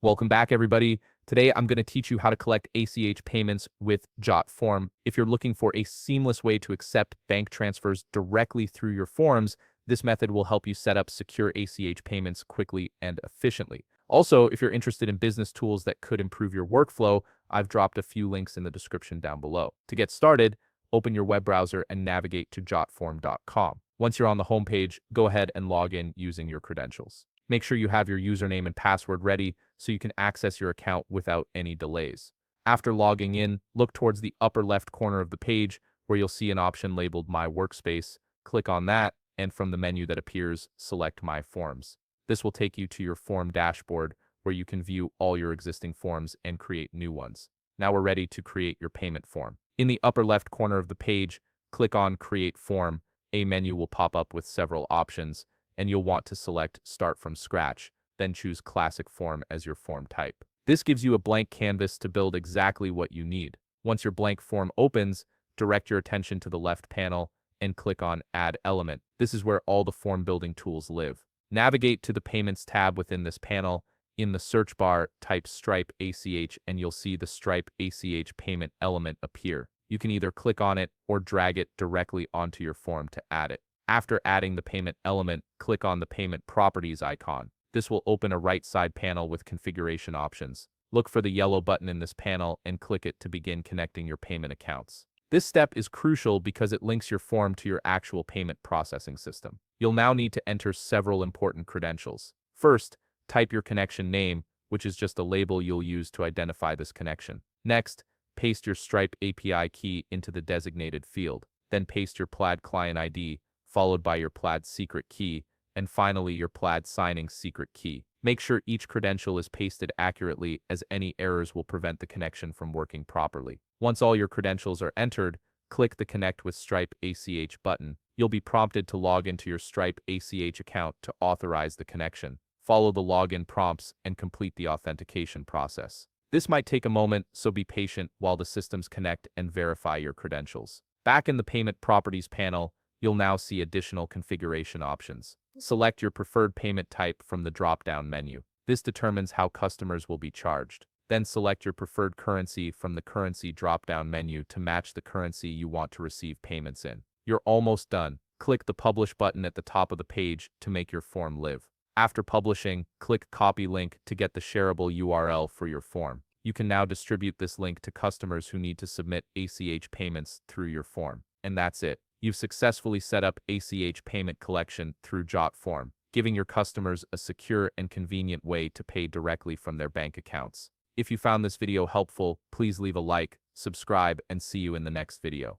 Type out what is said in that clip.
Welcome back, everybody. Today, I'm going to teach you how to collect ACH payments with Jotform. If you're looking for a seamless way to accept bank transfers directly through your forms, this method will help you set up secure ACH payments quickly and efficiently. Also, if you're interested in business tools that could improve your workflow, I've dropped a few links in the description down below. To get started, open your web browser and navigate to jotform.com. Once you're on the homepage, go ahead and log in using your credentials. Make sure you have your username and password ready so you can access your account without any delays. After logging in, look towards the upper left corner of the page where you'll see an option labeled My Workspace. Click on that, and from the menu that appears, select My Forms. This will take you to your form dashboard where you can view all your existing forms and create new ones. Now we're ready to create your payment form. In the upper left corner of the page, click on Create Form. A menu will pop up with several options, and you'll want to select Start from Scratch, then choose Classic Form as your form type. This gives you a blank canvas to build exactly what you need. Once your blank form opens, direct your attention to the left panel and click on Add Element. This is where all the form building tools live. Navigate to the Payments tab within this panel. In the search bar, type Stripe ACH and you'll see the Stripe ACH payment element appear. You can either click on it or drag it directly onto your form to add it. After adding the payment element, click on the Payment Properties icon. This will open a right side panel with configuration options. Look for the yellow button in this panel and click it to begin connecting your payment accounts. This step is crucial because it links your form to your actual payment processing system. You'll now need to enter several important credentials. First, type your connection name, which is just a label you'll use to identify this connection. Next, paste your Stripe API key into the designated field. Then paste your Plaid client ID, followed by your Plaid secret key, and finally your Plaid signing secret key. Make sure each credential is pasted accurately, as any errors will prevent the connection from working properly. Once all your credentials are entered, click the Connect with Stripe ACH button. You'll be prompted to log into your Stripe ACH account to authorize the connection. Follow the login prompts and complete the authentication process. This might take a moment, so be patient while the systems connect and verify your credentials. Back in the Payment Properties panel, you'll now see additional configuration options. Select your preferred payment type from the drop-down menu. This determines how customers will be charged. Then select your preferred currency from the Currency drop-down menu to match the currency you want to receive payments in. You're almost done. Click the Publish button at the top of the page to make your form live. After publishing, click Copy Link to get the shareable URL for your form. You can now distribute this link to customers who need to submit ACH payments through your form. And that's it. You've successfully set up ACH payment collection through Jotform, giving your customers a secure and convenient way to pay directly from their bank accounts. If you found this video helpful, please leave a like, subscribe, and see you in the next video.